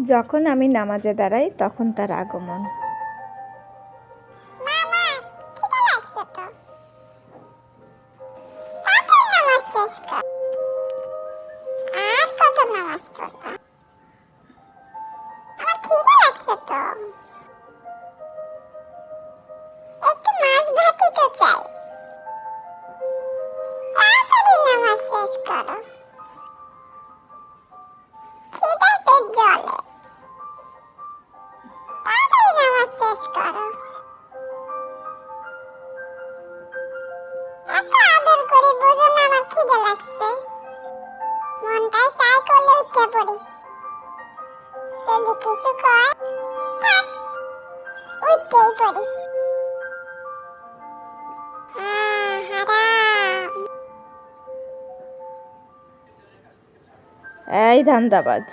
যখন আমি নামাজে দাঁড়াই তখন তার আগমন। মামা খিদে লাগছে তো, তাড়াতাড়ি নামাজ শেষ কর। আর কত নামাজ পড়বা? আমার খিদে লাগছে তো, একটু মাছ ভাতই তো চাই। তাড়াতাড়ি নামাজ শেষ করো, খিদায় পেট জ্বলে। তাড়াতাড়ি নামাজ শেষ করো। এত আদর করি, বুঝো না আমার খিদে লাগছে। মনটাই চাই করলে উঠে পড়ি, যদি কিছু কয় থাক, উঠেই পড়ি। হারাম। এই ধান্দাবাজ।